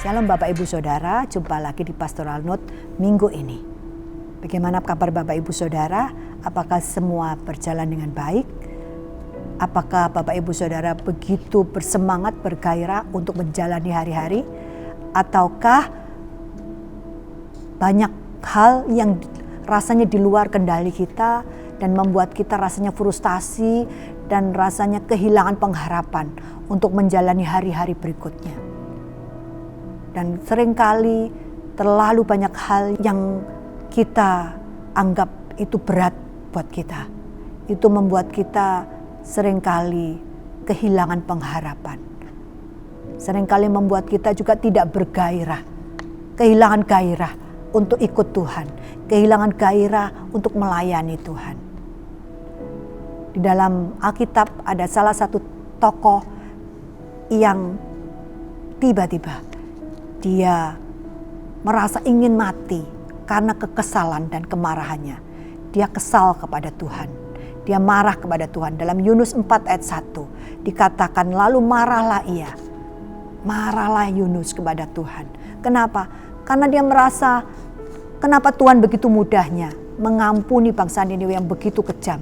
Shalom Bapak Ibu Saudara, jumpa lagi di Pastoral Note minggu ini. Bagaimana kabar Bapak Ibu Saudara? Apakah semua berjalan dengan baik? Apakah Bapak Ibu Saudara begitu bersemangat, bergairah untuk menjalani hari-hari? Ataukah banyak hal yang rasanya di luar kendali kita dan membuat kita rasanya frustasi dan rasanya kehilangan pengharapan untuk menjalani hari-hari berikutnya? Dan seringkali terlalu banyak hal yang kita anggap itu berat buat kita. Itu membuat kita seringkali kehilangan pengharapan. Seringkali membuat kita juga tidak bergairah. Kehilangan gairah untuk ikut Tuhan. Kehilangan gairah untuk melayani Tuhan. Di dalam Alkitab ada salah satu tokoh yang tiba-tiba dia merasa ingin mati karena kekesalan dan kemarahannya. Dia kesal kepada Tuhan. Dia marah kepada Tuhan. Dalam Yunus 4 ayat 1 dikatakan, lalu marahlah ia. Marahlah Yunus kepada Tuhan. Kenapa? Karena dia merasa kenapa Tuhan begitu mudahnya mengampuni bangsa Niniwe yang begitu kejam.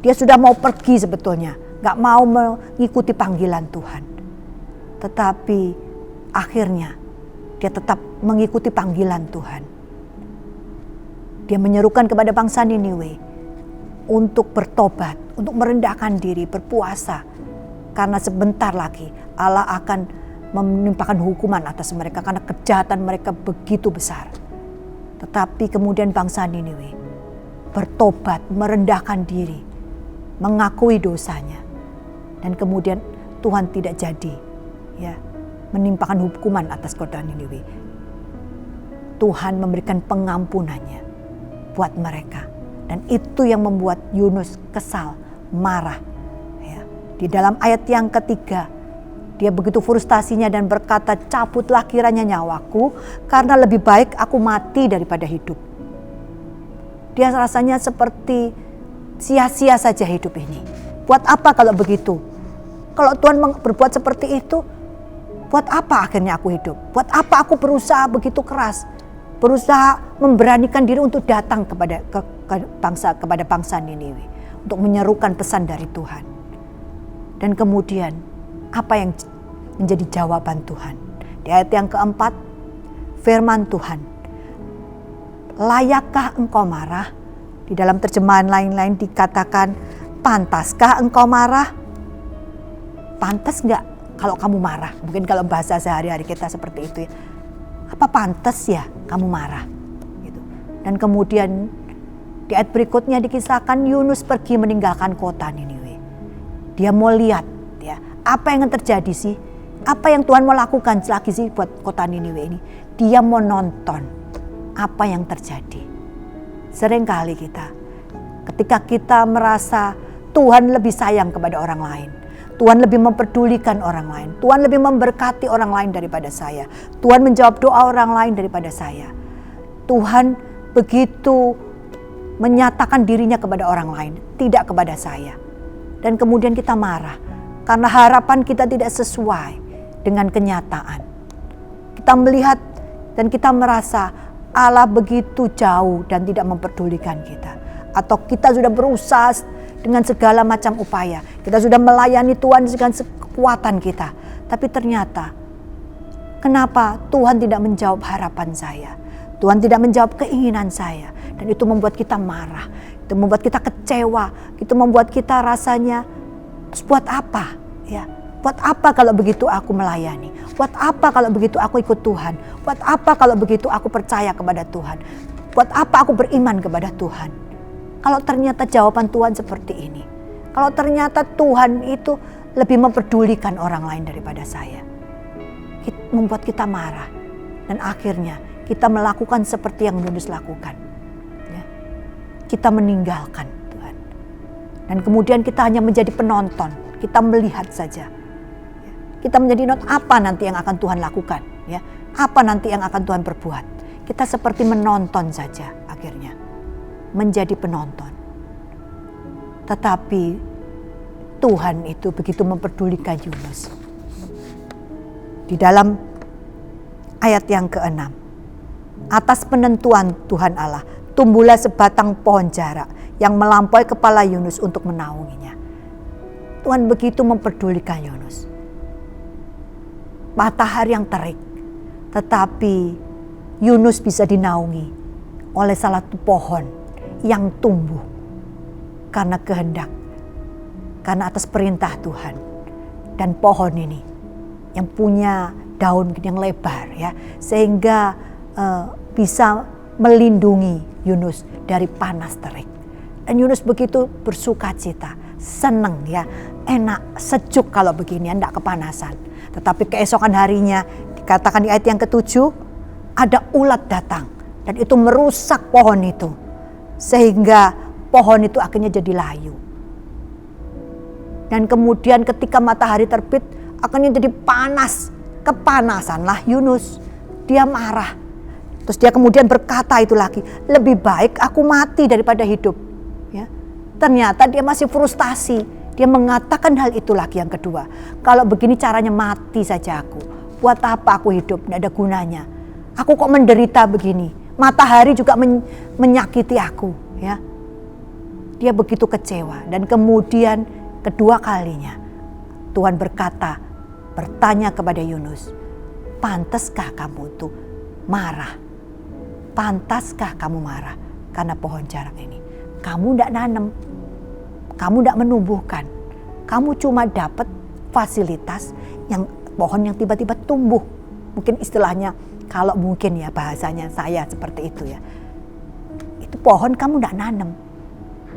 Dia sudah mau pergi sebetulnya. Gak mau mengikuti panggilan Tuhan. Tetapi akhirnya dia tetap mengikuti panggilan Tuhan. Dia menyerukan kepada bangsa Niniwe untuk bertobat, untuk merendahkan diri, berpuasa. Karena sebentar lagi Allah akan menimpakan hukuman atas mereka karena kejahatan mereka begitu besar. Tetapi kemudian bangsa Niniwe bertobat, merendahkan diri, mengakui dosanya. Dan kemudian Tuhan tidak jadi menimpakan hukuman atas kota Niniwe. Tuhan memberikan pengampunannya buat mereka. Dan itu yang membuat Yunus kesal, marah. Di dalam ayat yang ketiga, dia begitu frustasinya dan berkata, cabutlah kiranya nyawaku, karena lebih baik aku mati daripada hidup. Dia rasanya seperti sia-sia saja hidup ini. Buat apa kalau begitu? Kalau Tuhan berbuat seperti itu, buat apa akhirnya aku hidup? Buat apa aku berusaha begitu keras? Berusaha memberanikan diri untuk datang kepada bangsa Niniwe. Untuk menyerukan pesan dari Tuhan. Dan kemudian apa yang menjadi jawaban Tuhan? Di ayat yang keempat, firman Tuhan. Layakkah engkau marah? Di dalam terjemahan lain-lain dikatakan, pantaskah engkau marah? Pantas enggak kalau kamu marah? Mungkin kalau bahasa sehari-hari kita seperti itu ya. Apa pantas ya kamu marah? Gitu. Dan kemudian di ayat berikutnya dikisahkan Yunus pergi meninggalkan kota Niniwe. Dia mau lihat ya, apa yang akan terjadi sih? Apa yang Tuhan mau lakukan lagi sih buat kota Niniwe ini? Dia mau nonton apa yang terjadi. Seringkali kita, ketika kita merasa Tuhan lebih sayang kepada orang lain, Tuhan lebih memperdulikan orang lain. Tuhan lebih memberkati orang lain daripada saya. Tuhan menjawab doa orang lain daripada saya. Tuhan begitu menyatakan dirinya kepada orang lain, tidak kepada saya. Dan kemudian kita marah karena harapan kita tidak sesuai dengan kenyataan. Kita melihat dan kita merasa Allah begitu jauh dan tidak memperdulikan kita. Atau kita sudah berusaha dengan segala macam upaya. Kita sudah melayani Tuhan dengan kekuatan kita. Tapi ternyata, kenapa Tuhan tidak menjawab harapan saya? Tuhan tidak menjawab keinginan saya. Dan itu membuat kita marah. Itu membuat kita kecewa. Itu membuat kita rasanya, buat apa? Ya, buat apa kalau begitu aku melayani? Buat apa kalau begitu aku ikut Tuhan? Buat apa kalau begitu aku percaya kepada Tuhan? Buat apa aku beriman kepada Tuhan? Kalau ternyata jawaban Tuhan seperti ini. Kalau ternyata Tuhan itu lebih memperdulikan orang lain daripada saya. Membuat kita marah. Dan akhirnya kita melakukan seperti yang Yunus lakukan. Ya. Kita meninggalkan Tuhan. Dan kemudian kita hanya menjadi penonton. Kita melihat saja. Ya. Kita menjadi apa nanti yang akan Tuhan lakukan. Ya. Apa nanti yang akan Tuhan perbuat. Kita seperti menonton saja akhirnya. Menjadi penonton. Tetapi Tuhan itu begitu memperdulikan Yunus. Di dalam Ayat yang ke-6. Atas penentuan Tuhan Allah, tumbuhlah sebatang pohon jarak yang melampaui kepala Yunus untuk menaunginya. Tuhan begitu memperdulikan Yunus. Matahari yang terik, tetapi Yunus bisa dinaungi oleh salah satu pohon yang tumbuh karena kehendak, karena atas perintah Tuhan. Dan pohon ini yang punya daun yang lebar, ya, sehingga bisa melindungi Yunus dari panas terik. Dan Yunus begitu bersuka cita, senang, ya, enak, sejuk kalau begini, tidak kepanasan. Tetapi keesokan harinya, dikatakan di ayat yang ke-7, ada ulat datang dan itu merusak pohon itu, sehingga pohon itu akhirnya jadi layu. Dan kemudian ketika matahari terbit, akhirnya jadi panas, kepanasanlah Yunus. Dia marah. Terus dia kemudian berkata itu lagi, lebih baik aku mati daripada hidup. Ya. Ternyata dia masih frustasi. Dia mengatakan hal itu lagi yang kedua. Kalau begini caranya mati saja aku. Buat apa aku hidup? Tidak ada gunanya. Aku kok menderita begini. Matahari juga menyakiti aku. Ya. Dia begitu kecewa. Dan kemudian kedua kalinya Tuhan bertanya kepada Yunus, pantaskah kamu tuh marah? Pantaskah kamu marah karena pohon jarak ini? Kamu tidak nanam, kamu tidak menumbuhkan, kamu cuma dapat fasilitas yang pohon yang tiba-tiba tumbuh. Mungkin istilahnya, kalau mungkin ya bahasanya saya seperti itu ya. Itu pohon kamu tidak nanam,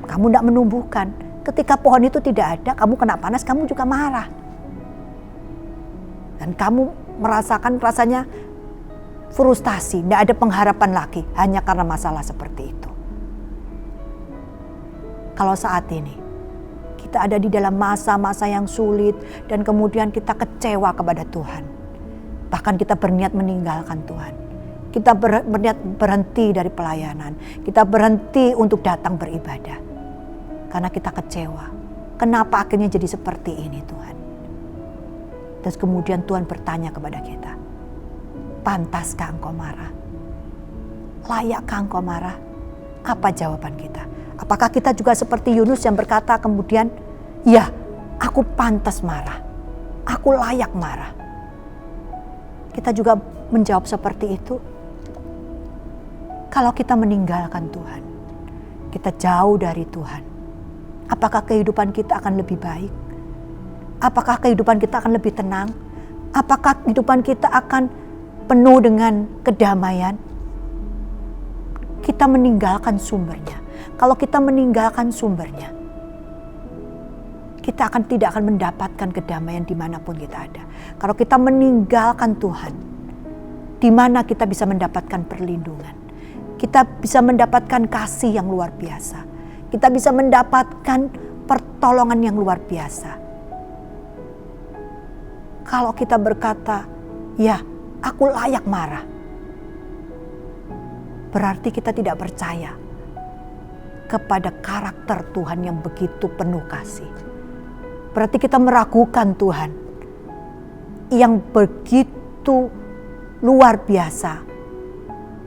kamu tidak menumbuhkan. Ketika pohon itu tidak ada, kamu kena panas, kamu juga marah. Dan kamu merasakan rasanya frustasi, tidak ada pengharapan lagi hanya karena masalah seperti itu. Kalau saat ini kita ada di dalam masa-masa yang sulit dan kemudian kita kecewa kepada Tuhan, bahkan kita berniat meninggalkan Tuhan, kita berniat berhenti dari pelayanan, kita berhenti untuk datang beribadah karena kita kecewa. Kenapa akhirnya jadi seperti ini Tuhan? Terus kemudian Tuhan bertanya kepada kita, pantaskah engkau marah? Layakkah engkau marah? Apa jawaban kita? Apakah kita juga seperti Yunus yang berkata kemudian, ya, aku pantas marah, aku layak marah? Kita juga menjawab seperti itu. Kalau kita meninggalkan Tuhan, kita jauh dari Tuhan, apakah kehidupan kita akan lebih baik? Apakah kehidupan kita akan lebih tenang? Apakah kehidupan kita akan penuh dengan kedamaian? Kita meninggalkan sumbernya. Kalau kita meninggalkan sumbernya, kita tidak akan mendapatkan kedamaian dimanapun kita ada. Kalau kita meninggalkan Tuhan, di mana kita bisa mendapatkan perlindungan? Kita bisa mendapatkan kasih yang luar biasa. Kita bisa mendapatkan pertolongan yang luar biasa. Kalau kita berkata, ya, aku layak marah, berarti kita tidak percaya kepada karakter Tuhan yang begitu penuh kasih. Berarti kita meragukan Tuhan yang begitu luar biasa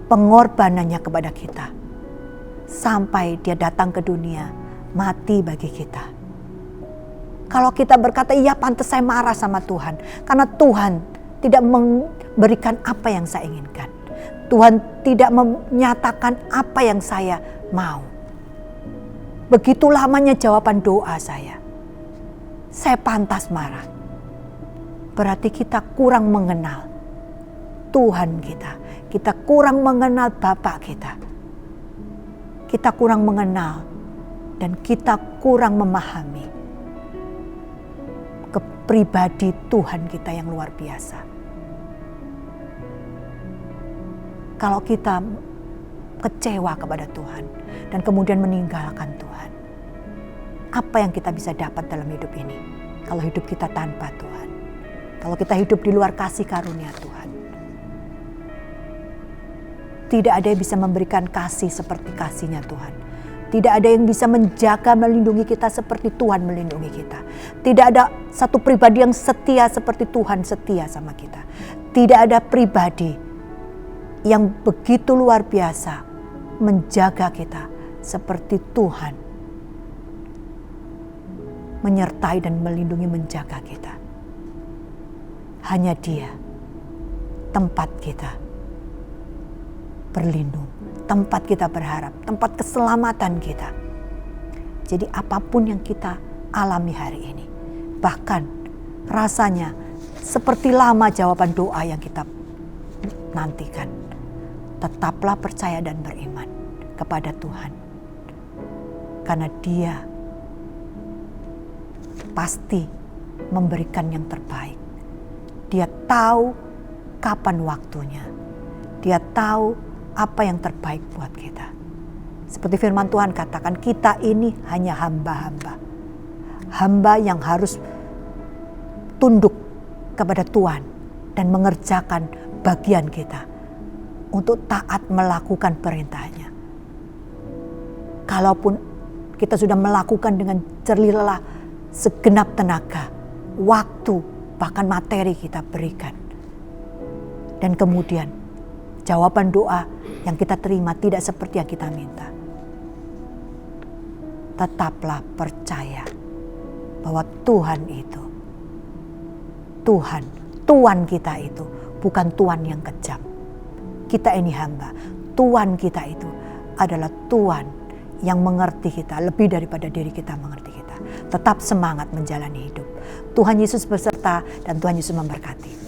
pengorbanannya kepada kita, sampai dia datang ke dunia, mati bagi kita. Kalau kita berkata, iya pantas saya marah sama Tuhan, karena Tuhan tidak memberikan apa yang saya inginkan. Tuhan tidak menyatakan apa yang saya mau. Begitu lamanya jawaban doa saya pantas marah. Berarti kita kurang mengenal Tuhan kita. Kita kurang mengenal Bapa kita. Kita kurang mengenal dan kita kurang memahami kepribadi Tuhan kita yang luar biasa. Kalau kita kecewa kepada Tuhan dan kemudian meninggalkan Tuhan, apa yang kita bisa dapat dalam hidup ini kalau hidup kita tanpa Tuhan? Kalau kita hidup di luar kasih karunia Tuhan, tidak ada yang bisa memberikan kasih seperti kasihnya Tuhan. Tidak ada yang bisa menjaga, melindungi kita seperti Tuhan melindungi kita. Tidak ada satu pribadi yang setia seperti Tuhan setia sama kita. Tidak ada pribadi yang begitu luar biasa menjaga kita, seperti Tuhan menyertai dan melindungi menjaga kita. Hanya Dia tempat kita berlindung, tempat kita berharap, tempat keselamatan kita. Jadi apapun yang kita alami hari ini, bahkan rasanya seperti lama jawaban doa yang kita nantikan, tetaplah percaya dan beriman kepada Tuhan. Karena Dia pasti memberikan yang terbaik. Dia tahu kapan waktunya. Dia tahu apa yang terbaik buat kita. Seperti firman Tuhan katakan, kita ini hanya hamba-hamba. Hamba yang harus tunduk kepada Tuhan dan mengerjakan bagian kita untuk taat melakukan perintahnya. Kalaupun kita sudah melakukan dengan jerih lelah, segenap tenaga, waktu, bahkan materi kita berikan. Dan kemudian jawaban doa yang kita terima tidak seperti yang kita minta. Tetaplah percaya bahwa Tuhan itu, Tuhan kita itu bukan Tuhan yang kejam. Kita ini hamba. Tuhan kita itu adalah Tuhan yang mengerti kita lebih daripada diri kita mengerti kita. Tetap semangat menjalani hidup. Tuhan Yesus beserta dan Tuhan Yesus memberkati.